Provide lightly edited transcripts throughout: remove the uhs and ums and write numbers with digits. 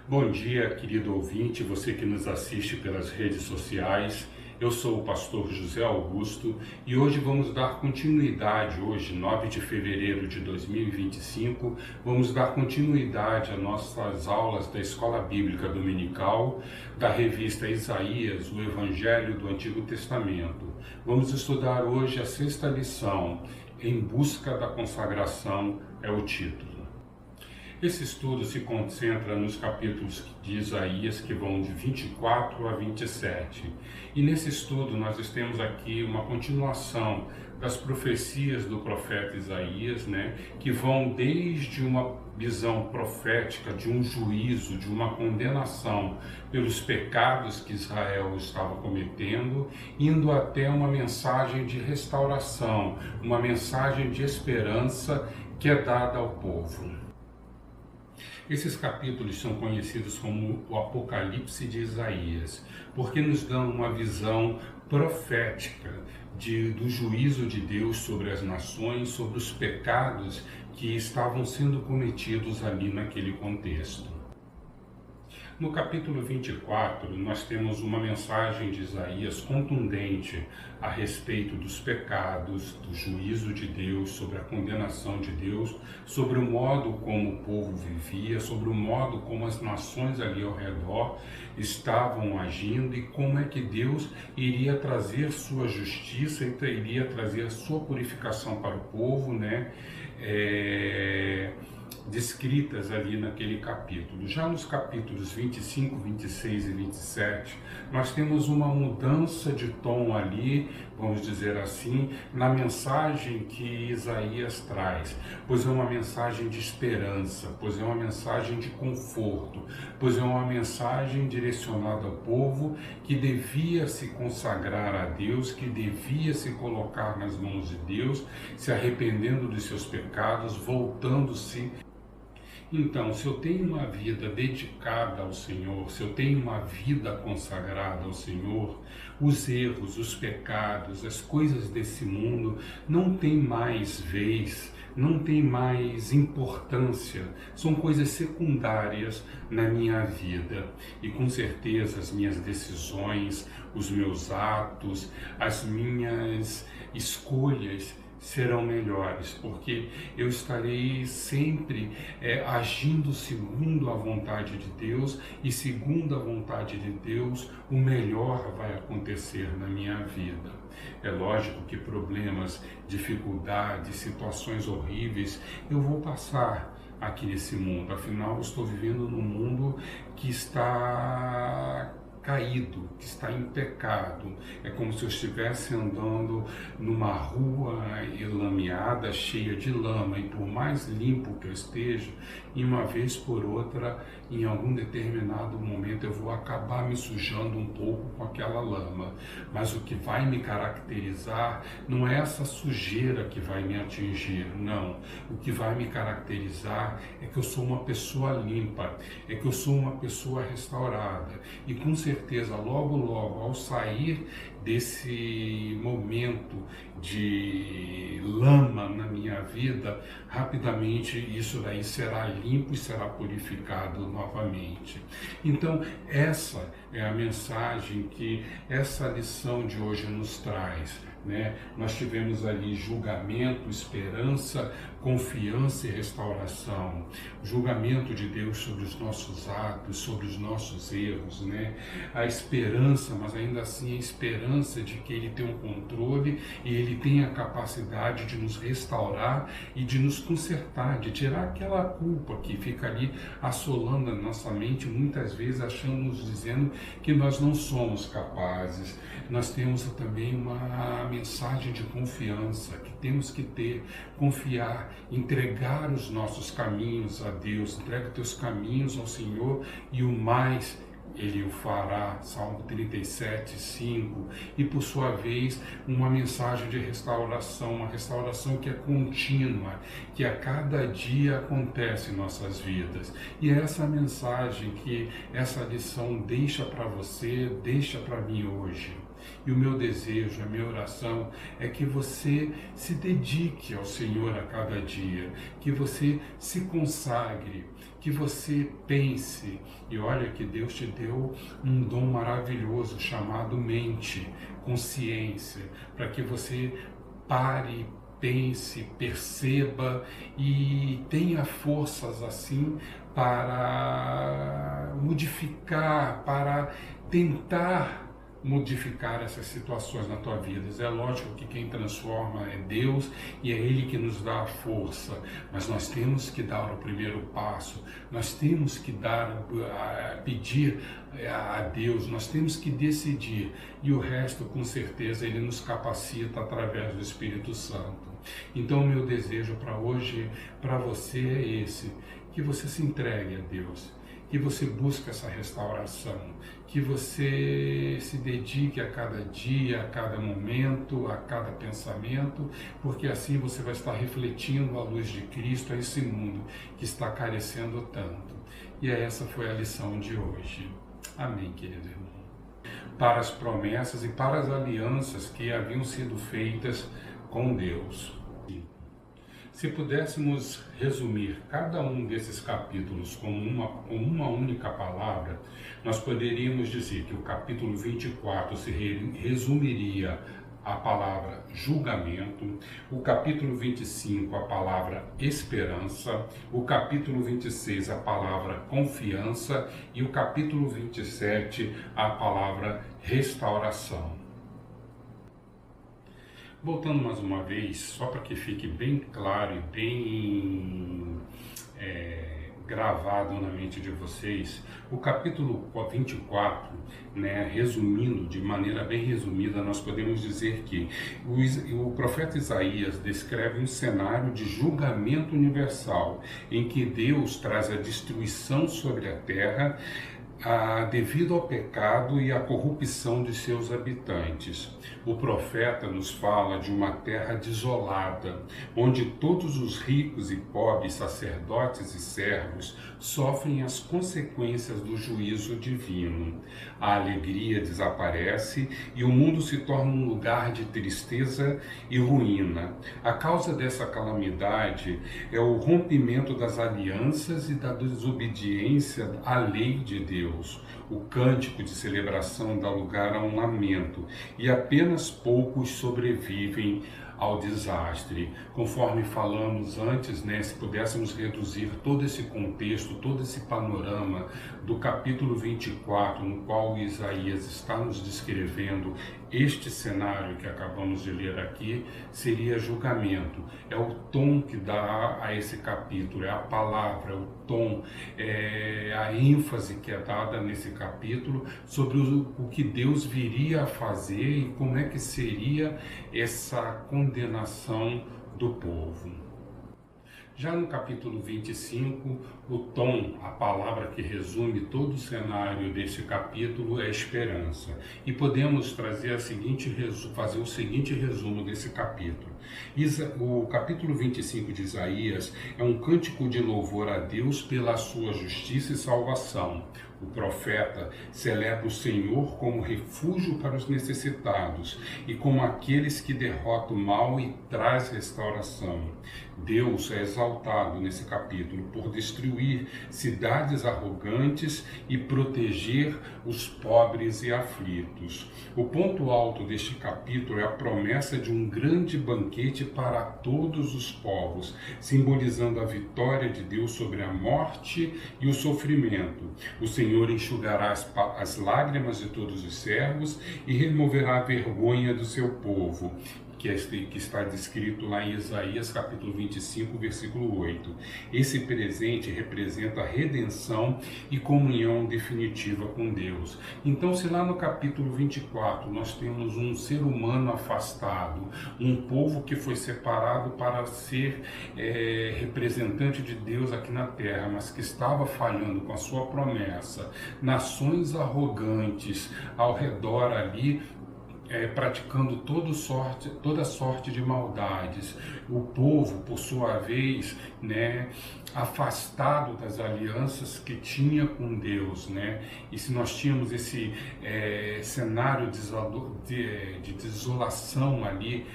Bom dia, querido ouvinte, você que nos assiste pelas redes sociais. Eu sou o pastor José Augusto e hoje vamos dar continuidade, hoje, 9 de fevereiro de 2025, vamos dar continuidade às nossas aulas da Escola Bíblica Dominical, da revista Isaías, o Evangelho do Antigo Testamento. Vamos estudar hoje a sexta lição, Em Busca da Consagração, é o título. Esse estudo se concentra nos capítulos de Isaías que vão de 24 a 27. E nesse estudo nós temos aqui uma continuação das profecias do profeta Isaías, que vão desde uma visão profética de um juízo, de uma condenação pelos pecados que Israel estava cometendo, indo até uma mensagem de restauração, uma mensagem de esperança que é dada ao povo. Esses capítulos são conhecidos como o Apocalipse de Isaías, porque nos dão uma visão profética do juízo de Deus sobre as nações, sobre os pecados que estavam sendo cometidos ali naquele contexto. No capítulo 24, nós temos uma mensagem de Isaías contundente a respeito dos pecados, do juízo de Deus, sobre a condenação de Deus, sobre o modo como o povo vivia, sobre o modo como as nações ali ao redor estavam agindo e como é que Deus iria trazer sua justiça, iria trazer a sua purificação para o povo, descritas ali naquele capítulo. Já nos capítulos 25, 26 e 27, nós temos uma mudança de tom ali, vamos dizer assim, na mensagem que Isaías traz, pois é uma mensagem de esperança, pois é uma mensagem de conforto, pois é uma mensagem direcionada ao povo que devia se consagrar a Deus, que devia se colocar nas mãos de Deus, se arrependendo dos seus pecados, voltando-se. Então, se eu tenho uma vida dedicada ao Senhor, se eu tenho uma vida consagrada ao Senhor, os erros, os pecados, as coisas desse mundo não têm mais vez, não tem mais importância, são coisas secundárias na minha vida. E com certeza as minhas decisões, os meus atos, as minhas escolhas serão melhores, porque eu estarei sempre agindo segundo a vontade de Deus, e segundo a vontade de Deus, o melhor vai acontecer na minha vida. É lógico que problemas, dificuldades, situações horríveis eu vou passar aqui nesse mundo, afinal eu estou vivendo num mundo que está caído, que está em pecado. É como se eu estivesse andando numa rua lameada, cheia de lama, e por mais limpo que eu esteja, e uma vez por outra, em algum determinado momento, eu vou acabar me sujando um pouco com aquela lama. Mas o que vai me caracterizar não é essa sujeira que vai me atingir, não. O que vai me caracterizar é que eu sou uma pessoa limpa, é que eu sou uma pessoa restaurada, e com certeza, logo, logo, ao sair desse momento de lama na minha vida, rapidamente isso daí será limpo e será purificado novamente. Então, essa é a mensagem que essa lição de hoje nos traz. Nós tivemos ali julgamento, esperança, confiança e restauração. Julgamento de Deus sobre os nossos atos, sobre os nossos erros, A esperança, mas ainda assim a esperança de que Ele tem um controle e Ele tem a capacidade de nos restaurar e de nos consertar, de tirar aquela culpa que fica ali assolando a nossa mente, muitas vezes dizendo que nós não somos capazes. Nós temos também uma mensagem de confiança, que temos que confiar, entregar os nossos caminhos a Deus, entrega teus caminhos ao Senhor e o mais Ele o fará, Salmo 37, 5, e por sua vez uma mensagem de restauração, uma restauração que é contínua, que a cada dia acontece em nossas vidas. E é essa mensagem que essa lição deixa para você, deixa para mim hoje. E o meu desejo, a minha oração é que você se dedique ao Senhor a cada dia, que você se consagre, que você pense. E olha que Deus te deu um dom maravilhoso chamado mente, consciência, para que você pare, pense, perceba e tenha forças assim para modificar, para tentar modificar essas situações na tua vida. É lógico que quem transforma é Deus e é Ele que nos dá a força, mas nós temos que dar o primeiro passo, nós temos que pedir a Deus, nós temos que decidir, e o resto com certeza Ele nos capacita através do Espírito Santo. Então o meu desejo para hoje, para você é esse, que você se entregue a Deus, que você busque essa restauração, que você se dedique a cada dia, a cada momento, a cada pensamento, porque assim você vai estar refletindo a luz de Cristo a esse mundo que está carecendo tanto. E essa foi a lição de hoje. Amém, querido irmão. Para as promessas e para as alianças que haviam sido feitas com Deus. Se pudéssemos resumir cada um desses capítulos com uma única palavra, nós poderíamos dizer que o capítulo 24 se resumiria a palavra julgamento, o capítulo 25 a palavra esperança, o capítulo 26 a palavra confiança e o capítulo 27 a palavra restauração. Voltando mais uma vez, só para que fique bem claro e bem gravado na mente de vocês, o capítulo 24, resumindo, de maneira bem resumida, nós podemos dizer que o profeta Isaías descreve um cenário de julgamento universal, em que Deus traz a destruição sobre a terra, devido ao pecado e à corrupção de seus habitantes. O profeta nos fala de uma terra desolada, onde todos os ricos e pobres, sacerdotes e servos, sofrem as consequências do juízo divino. A alegria desaparece e o mundo se torna um lugar de tristeza e ruína. A causa dessa calamidade é o rompimento das alianças e da desobediência à lei de Deus. O cântico de celebração dá lugar a um lamento, e apenas poucos sobrevivem ao desastre. Conforme falamos antes, se pudéssemos reduzir todo esse contexto, todo esse panorama do capítulo 24, no qual Isaías está nos descrevendo este cenário que acabamos de ler aqui, seria julgamento. É o tom que dá a esse capítulo, é a palavra, é o tom, é a ênfase que é dada nesse capítulo sobre o que Deus viria a fazer e como é que seria essa condenação do povo. Já no capítulo 25, o tom, a palavra que resume todo o cenário desse capítulo é esperança. E podemos fazer o seguinte resumo desse capítulo. O capítulo 25 de Isaías é um cântico de louvor a Deus pela sua justiça e salvação. O profeta celebra o Senhor como refúgio para os necessitados e como aqueles que derrotam o mal e traz restauração. Deus é exaltado nesse capítulo por destruir cidades arrogantes e proteger os pobres e aflitos. O ponto alto deste capítulo é a promessa de um grande banquete para todos os povos, simbolizando a vitória de Deus sobre a morte e o sofrimento. O Senhor enxugará as lágrimas de todos os servos e removerá a vergonha do seu povo, que está descrito lá em Isaías capítulo 25, versículo 8. Esse presente representa a redenção e comunhão definitiva com Deus. Então, se lá no capítulo 24 nós temos um ser humano afastado, um povo que foi separado para ser representante de Deus aqui na terra, mas que estava falhando com a sua promessa, nações arrogantes ao redor ali, praticando toda sorte de maldades. O povo, por sua vez, né, afastado das alianças que tinha com Deus, né? E se nós tínhamos esse cenário de desolação ali,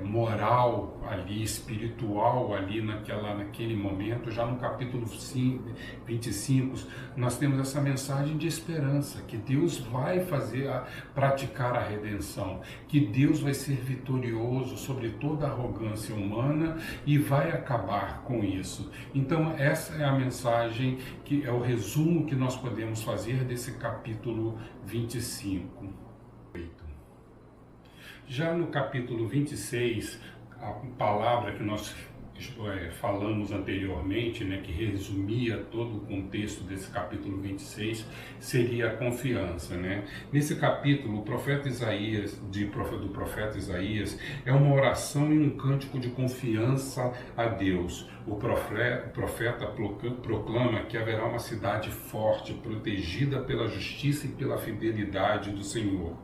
moral ali, espiritual ali naquele momento, já no capítulo 25, nós temos essa mensagem de esperança, que Deus vai praticar a redenção, que Deus vai ser vitorioso sobre toda a arrogância humana e vai acabar com isso. Então essa é a mensagem, que é o resumo que nós podemos fazer desse capítulo 25. Já no capítulo 26, a palavra que nós falamos anteriormente, né, que resumia todo o contexto desse capítulo 26, seria a confiança, né? Nesse capítulo, o profeta Isaías, do profeta Isaías, é uma oração e um cântico de confiança a Deus. O profeta proclama que haverá uma cidade forte, protegida pela justiça e pela fidelidade do Senhor.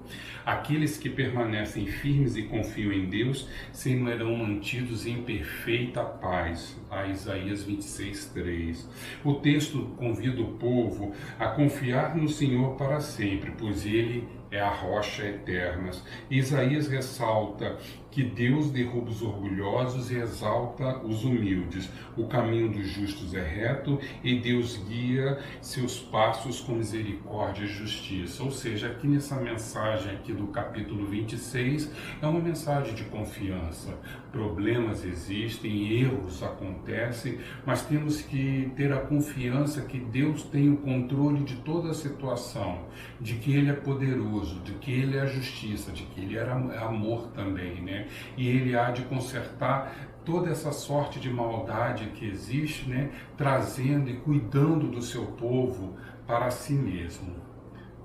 Aqueles que permanecem firmes e confiam em Deus serão mantidos em perfeita paz. A Isaías 26:3. O texto convida o povo a confiar no Senhor para sempre, pois Ele é a rocha eterna. Isaías ressalta que Deus derruba os orgulhosos e exalta os humildes. O caminho dos justos é reto e Deus guia seus passos com misericórdia e justiça. Ou seja, aqui nessa mensagem aqui do capítulo 26 é uma mensagem de confiança. Problemas existem, erros acontecem, mas temos que ter a confiança que Deus tem o controle de toda a situação, de que Ele é poderoso, de que Ele é a justiça, de que Ele é amor também, né? E Ele há de consertar toda essa sorte de maldade que existe, né? Trazendo e cuidando do seu povo para si mesmo.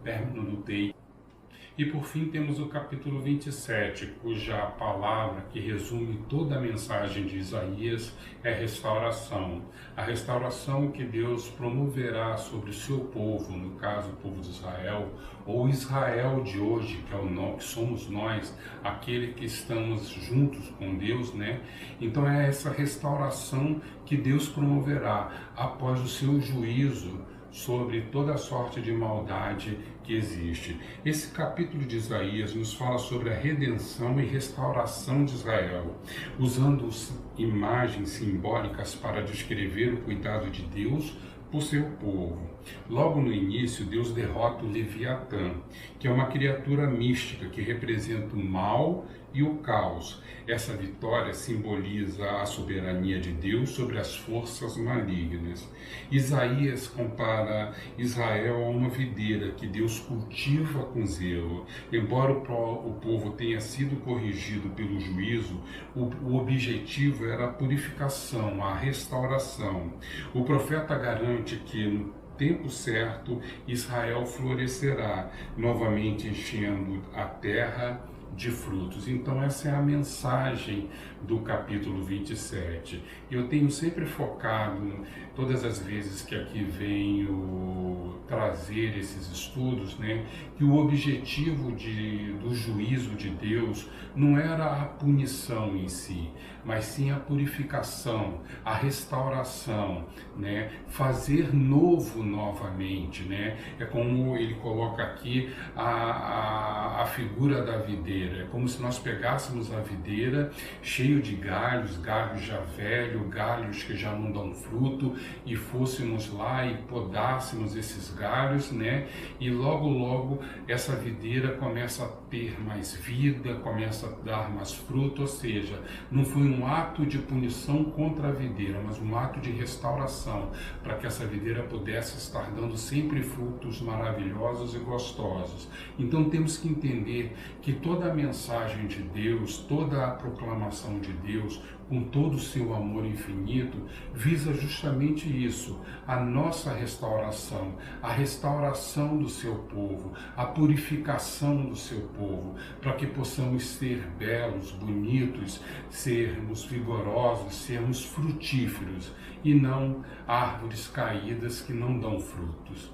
Término do texto. E por fim temos o capítulo 27, cuja palavra que resume toda a mensagem de Isaías é restauração. A restauração que Deus promoverá sobre o seu povo, no caso o povo de Israel, ou Israel de hoje, que somos nós, aquele que estamos juntos com Deus, né? Então é essa restauração que Deus promoverá após o seu juízo sobre toda a sorte de maldade que existe. Esse capítulo de Isaías nos fala sobre a redenção e restauração de Israel, usando imagens simbólicas para descrever o cuidado de Deus por seu povo. Logo no início, Deus derrota o Leviatã, que é uma criatura mística que representa o mal e o caos. Essa vitória simboliza a soberania de Deus sobre as forças malignas. Isaías compara Israel a uma videira que Deus cultiva com zelo. Embora o povo tenha sido corrigido pelo juízo, o objetivo era a purificação, a restauração. O profeta garante que no tempo certo Israel florescerá, novamente enchendo a terra de frutos. Então essa é a mensagem do capítulo 27. Eu tenho sempre focado, todas as vezes que aqui venho trazer esses estudos, né, que o objetivo do juízo de Deus não era a punição em si, mas sim a purificação, a restauração, né, fazer novo novamente, né? É como ele coloca aqui a figura da videira. É como se nós pegássemos a videira cheio de galhos, galhos já velhos, galhos que já não dão fruto, e fôssemos lá e podássemos esses galhos, né? E logo essa videira começa a ter mais vida, começa a dar mais fruto, ou seja, não foi um ato de punição contra a videira, mas um ato de restauração, para que essa videira pudesse estar dando sempre frutos maravilhosos e gostosos. Então temos que entender que toda a mensagem de Deus, toda a proclamação de Deus, com todo o seu amor infinito, visa justamente isso, a nossa restauração, a restauração do seu povo, a purificação do seu povo, para que possamos ser belos, bonitos, sermos vigorosos, sermos frutíferos e não árvores caídas que não dão frutos.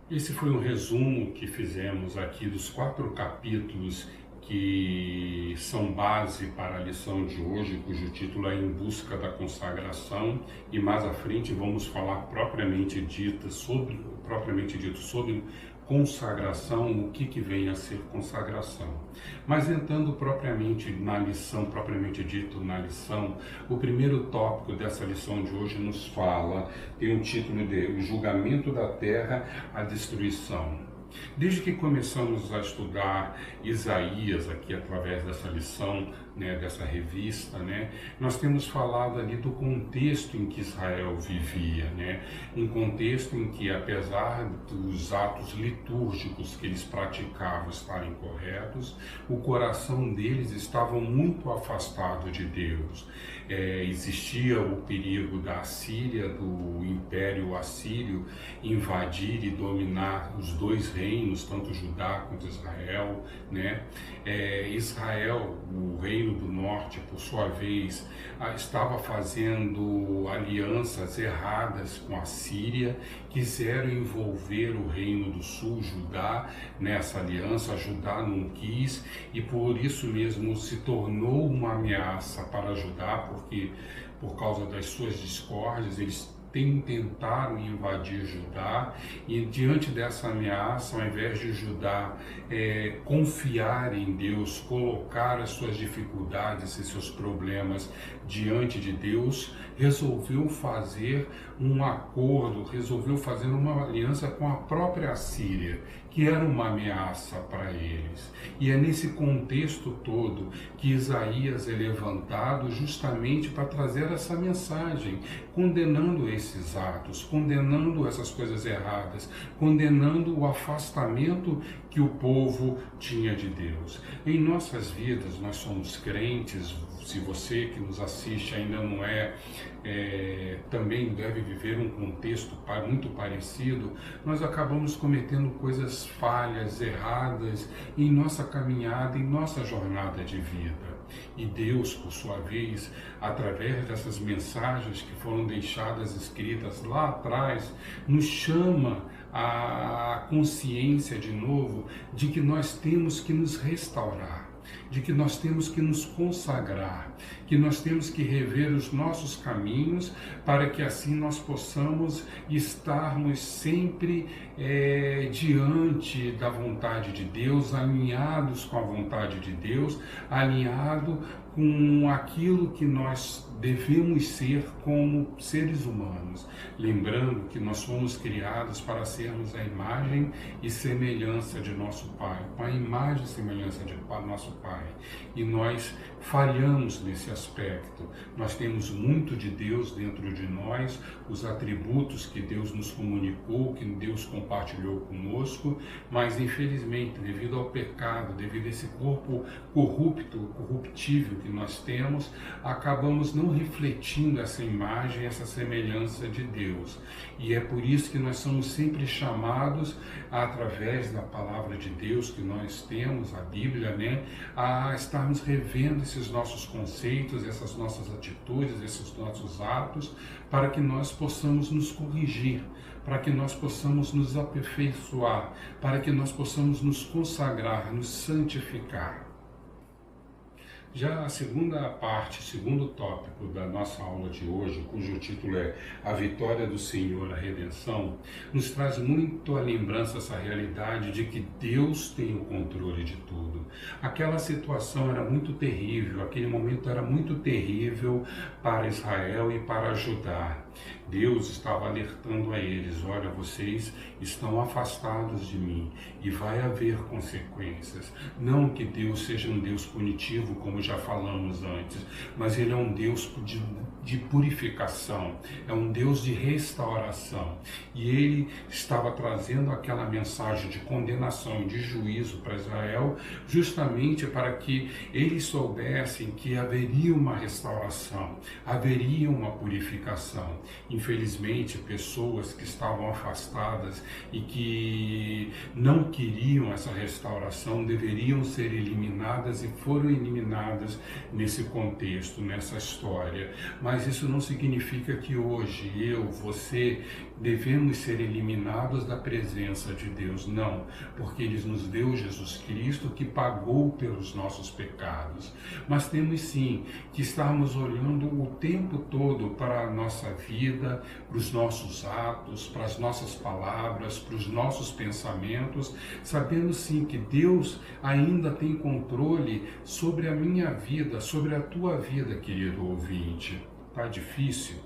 Esse foi um resumo que fizemos aqui dos 4 capítulos que são base para a lição de hoje, cujo título é Em Busca da Consagração, e mais à frente vamos falar propriamente dito sobre consagração, o que vem a ser consagração. Mas entrando propriamente na lição, propriamente dito na lição, o primeiro tópico dessa lição de hoje nos fala, tem o título de O Julgamento da Terra, a Destruição. Desde que começamos a estudar Isaías aqui através dessa lição, dessa revista, nós temos falado ali do contexto em que Israel vivia, um contexto em que, apesar dos atos litúrgicos que eles praticavam estarem corretos, o coração deles estava muito afastado de Deus. Existia o perigo da Assíria, do Império Assírio, invadir e dominar os dois reinos, tanto Judá quanto Israel, Israel, o reino do norte, por sua vez, estava fazendo alianças erradas com a Síria, quiseram envolver o reino do sul, Judá, nessa aliança. Judá não quis e por isso mesmo se tornou uma ameaça para Judá, porque por causa das suas discórdias eles tentaram invadir Judá, e diante dessa ameaça, ao invés de Judá confiar em Deus, colocar as suas dificuldades e seus problemas diante de Deus, resolveu fazer um acordo, resolveu fazer uma aliança com a própria Assíria, que era uma ameaça para eles. E é nesse contexto todo que Isaías é levantado justamente para trazer essa mensagem, condenando esses atos, condenando essas coisas erradas, condenando o afastamento que o povo tinha de Deus. Em nossas vidas, nós somos crentes. Se você que nos assiste ainda não também deve viver um contexto muito parecido, nós acabamos cometendo coisas falhas, erradas em nossa caminhada, em nossa jornada de vida. E Deus, por sua vez, através dessas mensagens que foram deixadas escritas lá atrás, nos chama à consciência de novo de que nós temos que nos restaurar, de que nós temos que nos consagrar, que nós temos que rever os nossos caminhos para que assim nós possamos estarmos sempre diante da vontade de Deus, alinhados com a vontade de Deus, alinhado com aquilo que nós devemos ser como seres humanos, lembrando que nós fomos criados para sermos a imagem e semelhança de nosso Pai, com a imagem e semelhança de nosso Pai, e nós falhamos nesse aspecto. Nós temos muito de Deus dentro de nós, os atributos que Deus nos comunicou, que Deus compartilhou conosco, mas infelizmente, devido ao pecado, devido a esse corpo corruptível que nós temos, acabamos não refletindo essa imagem, essa semelhança de Deus. E é por isso que nós somos sempre chamados, através da palavra de Deus que nós temos, a Bíblia, a estarmos revendo esses nossos conceitos, essas nossas atitudes, esses nossos atos, para que nós possamos nos corrigir, para que nós possamos nos aperfeiçoar, para que nós possamos nos consagrar, nos santificar. Já a segunda parte, segundo tópico da nossa aula de hoje, cujo título é A Vitória do Senhor, a Redenção, nos traz muito a lembrança, essa realidade de que Deus tem o controle de tudo. Aquela situação era muito terrível, aquele momento era muito terrível para Israel e para Judá. Deus estava alertando a eles: olha, vocês estão afastados de mim e vai haver consequências. Não que Deus seja um Deus punitivo, como já falamos antes, mas Ele é um Deus de purificação, é um Deus de restauração. E Ele estava trazendo aquela mensagem de condenação e de juízo para Israel, justamente para que eles soubessem que haveria uma restauração, haveria uma purificação. Infelizmente, pessoas que estavam afastadas e que não queriam essa restauração deveriam ser eliminadas e foram eliminadas nesse contexto, nessa história. Mas isso não significa que hoje eu, você, devemos ser eliminados da presença de Deus. Não, porque Ele nos deu Jesus Cristo que pagou pelos nossos pecados. Mas temos sim que estarmos olhando o tempo todo para a nossa vida, para os nossos atos, para as nossas palavras, para os nossos pensamentos, sabendo sim que Deus ainda tem controle sobre a minha vida, sobre a tua vida, querido ouvinte. Tá difícil?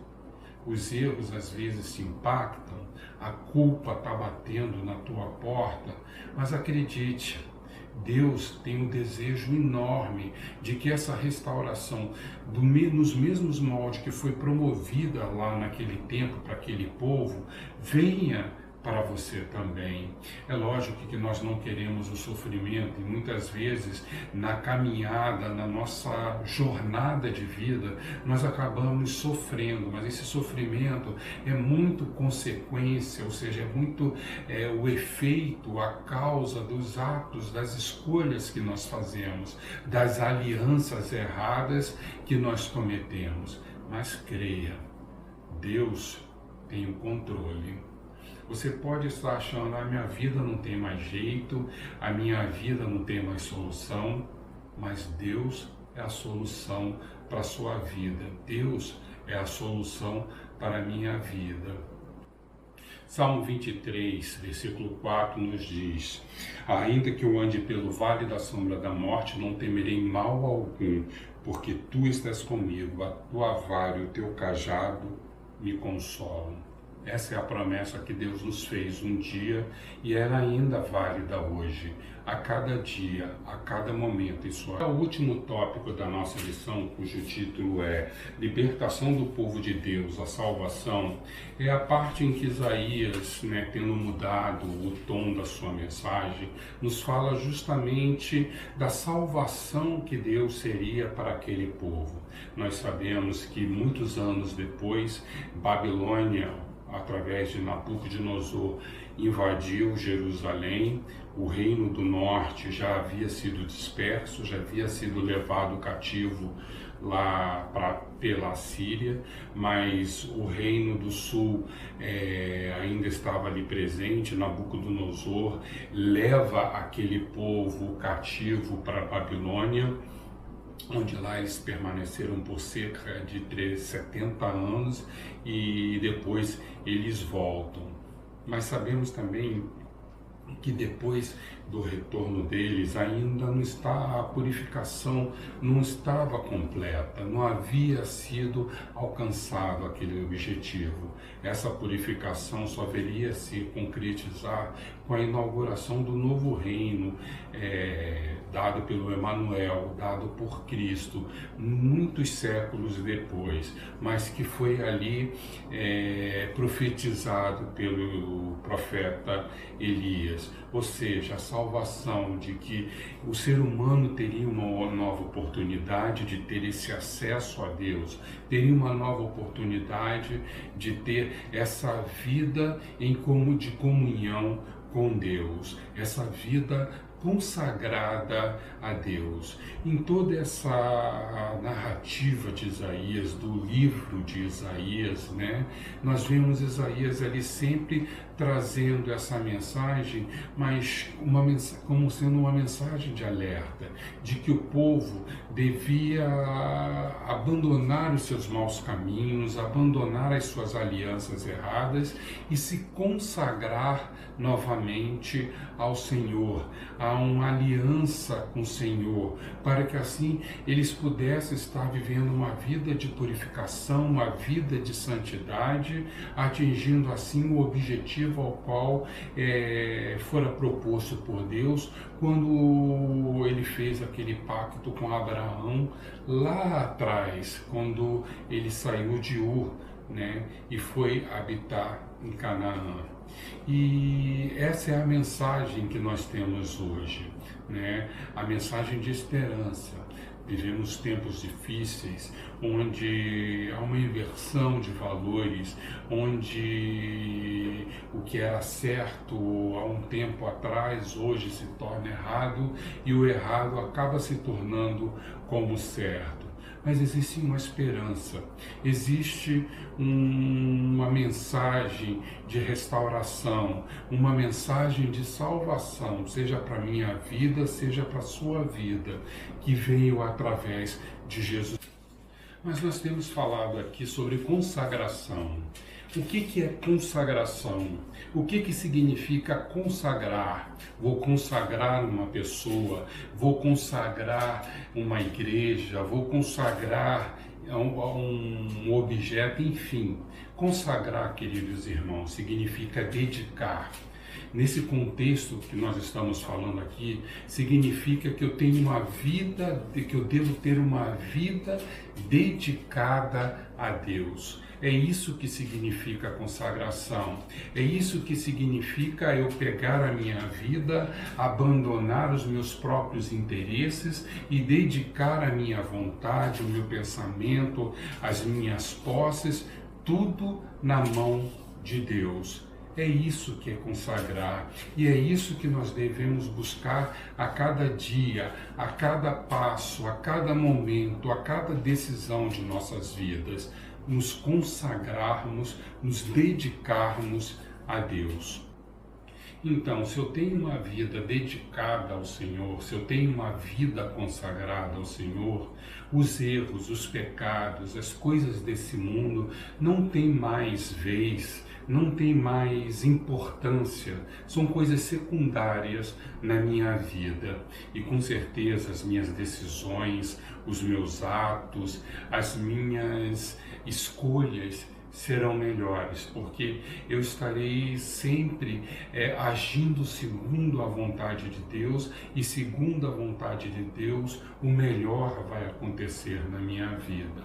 Os erros às vezes te impactam, a culpa está batendo na tua porta, mas acredite, Deus tem um desejo enorme de que essa restauração, nos mesmos moldes que foi promovida lá naquele tempo para aquele povo, venha para você também. É lógico que nós não queremos o sofrimento e muitas vezes na caminhada, na nossa jornada de vida, nós acabamos sofrendo, mas esse sofrimento é muito consequência, ou seja, é muito o efeito, a causa dos atos, das escolhas que nós fazemos, das alianças erradas que nós cometemos. Mas creia, Deus tem o controle. Você pode estar achando, a minha vida não tem mais jeito, a minha vida não tem mais solução, mas Deus é a solução para a sua vida. Deus é a solução para a minha vida. Salmo 23, versículo 4 nos diz: ainda que eu ande pelo vale da sombra da morte, não temerei mal algum, porque tu estás comigo, a tua vara e o teu cajado me consolam. Essa é a promessa que Deus nos fez um dia e ela ainda válida hoje, a cada dia, a cada momento. Isso é o último tópico da nossa lição, cujo título é Libertação do Povo de Deus, a Salvação. É a parte em que Isaías, tendo mudado o tom da sua mensagem, nos fala justamente da salvação que Deus seria para aquele povo. Nós sabemos que muitos anos depois, Babilônia, através de Nabucodonosor, invadiu Jerusalém. O reino do norte já havia sido disperso, já havia sido levado cativo lá pela Síria, mas o reino do sul ainda estava ali presente. Nabucodonosor leva aquele povo cativo para a Babilônia, onde lá eles permaneceram por cerca de 70 anos e depois eles voltam. Mas sabemos também que depois do retorno deles ainda não está, a purificação não estava completa, não havia sido alcançado aquele objetivo. Essa purificação só viria a se concretizar com a inauguração do novo reino dado pelo Emanuel, dado por Cristo, muitos séculos depois, mas que foi ali profetizado pelo profeta Elias. Ou seja, a salvação de que o ser humano teria uma nova oportunidade de ter esse acesso a Deus, teria uma nova oportunidade de ter essa vida de comunhão com Deus, essa vida consagrada a Deus. Em toda essa narrativa de Isaías, do livro de Isaías, nós vemos Isaías ali sempre trazendo essa mensagem, mas como sendo uma mensagem de alerta, de que o povo devia abandonar os seus maus caminhos, abandonar as suas alianças erradas e se consagrar novamente ao Senhor, a uma aliança com o Senhor, para que assim eles pudessem estar vivendo uma vida de purificação, uma vida de santidade, atingindo assim o objetivo ao qual fora proposto por Deus quando ele fez aquele pacto com Abraão lá atrás, quando ele saiu de Ur, e foi habitar em Canaã. E essa é a mensagem que nós temos hoje, a mensagem de esperança. vivemos tempos difíceis, onde há uma inversão de valores, onde o que era certo há um tempo atrás, hoje se torna errado, e o errado acaba se tornando como certo. Mas existe uma esperança, existe uma mensagem de restauração, uma mensagem de salvação, seja para a minha vida, seja para a sua vida, que veio através de Jesus. Mas nós temos falado aqui sobre consagração. O que é consagração? O que significa consagrar? Vou consagrar uma pessoa, vou consagrar uma igreja, vou consagrar um objeto, enfim. Consagrar, queridos irmãos, significa dedicar. Nesse contexto que nós estamos falando aqui, significa que eu tenho uma vida, que eu devo ter uma vida dedicada a Deus. É isso que significa consagração. É isso que significa eu pegar a minha vida, abandonar os meus próprios interesses e dedicar a minha vontade, o meu pensamento, as minhas posses, tudo na mão de Deus. É isso que é consagrar, e é isso que nós devemos buscar a cada dia, a cada passo, a cada momento, a cada decisão de nossas vidas, nos consagrarmos, nos dedicarmos a Deus. Então, se eu tenho uma vida dedicada ao Senhor, se eu tenho uma vida consagrada ao Senhor, os erros, os pecados, as coisas desse mundo não têm mais vez, não tem mais importância, são coisas secundárias na minha vida. E com certeza as minhas decisões, os meus atos, as minhas escolhas serão melhores, porque eu estarei sempre agindo segundo a vontade de Deus, e segundo a vontade de Deus, o melhor vai acontecer na minha vida.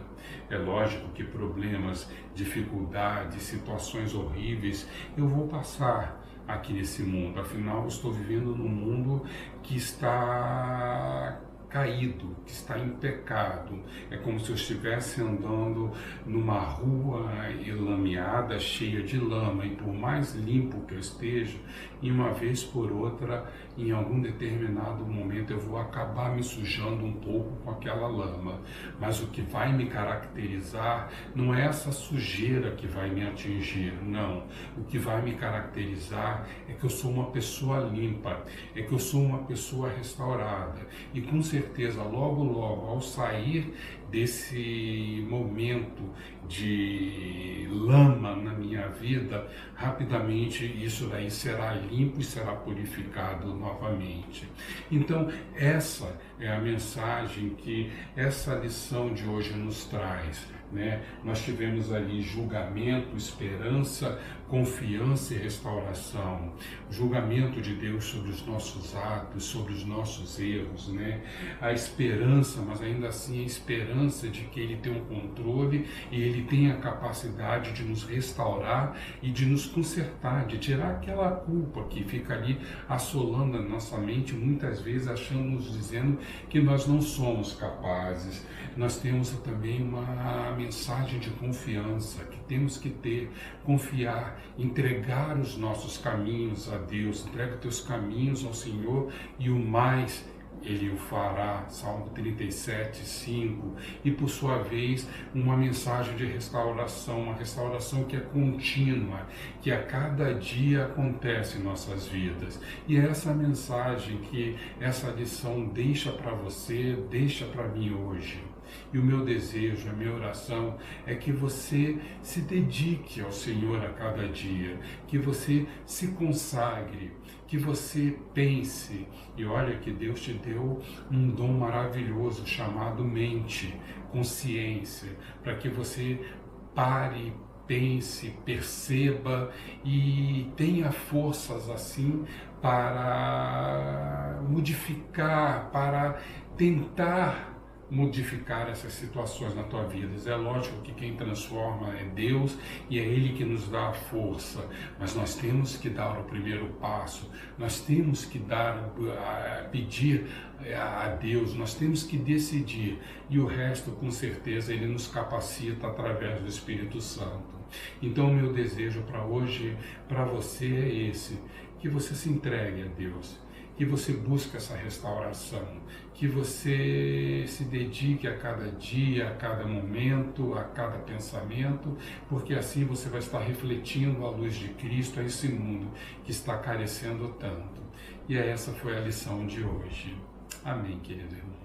É lógico que problemas, dificuldades, situações horríveis eu vou passar aqui nesse mundo, afinal eu estou vivendo num mundo que está caído, que está em pecado. É como se eu estivesse andando numa rua enlameada, cheia de lama, e por mais limpo que eu esteja, e uma vez por outra, em algum determinado momento, eu vou acabar me sujando um pouco com aquela lama. Mas o que vai me caracterizar não é essa sujeira que vai me atingir, não. O que vai me caracterizar é que eu sou uma pessoa limpa, é que eu sou uma pessoa restaurada, e com certeza, logo, logo, ao sair desse momento de lama na minha vida, rapidamente isso daí será limpo e será purificado novamente. Então, essa é a mensagem que essa lição de hoje nos traz, né? Nós tivemos ali julgamento, esperança, confiança e restauração. Julgamento de Deus sobre os nossos atos, sobre os nossos erros, né? A esperança, mas ainda assim a esperança de que Ele tem um controle e Ele tem a capacidade de nos restaurar e de nos consertar, de tirar aquela culpa que fica ali assolando a nossa mente, muitas vezes dizendo que nós não somos capazes. Nós temos também uma mensagem de confiança, que temos que ter, confiar, entregar os nossos caminhos a Deus, entrega os teus caminhos ao Senhor e o mais Ele o fará, Salmo 37, 5, e por sua vez uma mensagem de restauração, uma restauração que é contínua, que a cada dia acontece em nossas vidas. E é essa mensagem que essa lição deixa para você, deixa para mim hoje. E o meu desejo, a minha oração é que você se dedique ao Senhor a cada dia, que você se consagre, que você pense. E olha que Deus te deu um dom maravilhoso chamado mente, consciência, para que você pare, pense, perceba e tenha forças assim para modificar, para tentar modificar essas situações na tua vida. É lógico que quem transforma é Deus e é Ele que nos dá a força, mas nós temos que dar o primeiro passo, nós temos que pedir a Deus, nós temos que decidir, e o resto com certeza Ele nos capacita através do Espírito Santo. Então o meu desejo para hoje, para você é esse, que você se entregue a Deus, que você busque essa restauração, que você se dedique a cada dia, a cada momento, a cada pensamento, porque assim você vai estar refletindo a luz de Cristo a esse mundo que está carecendo tanto. E essa foi a lição de hoje. Amém, querido irmão.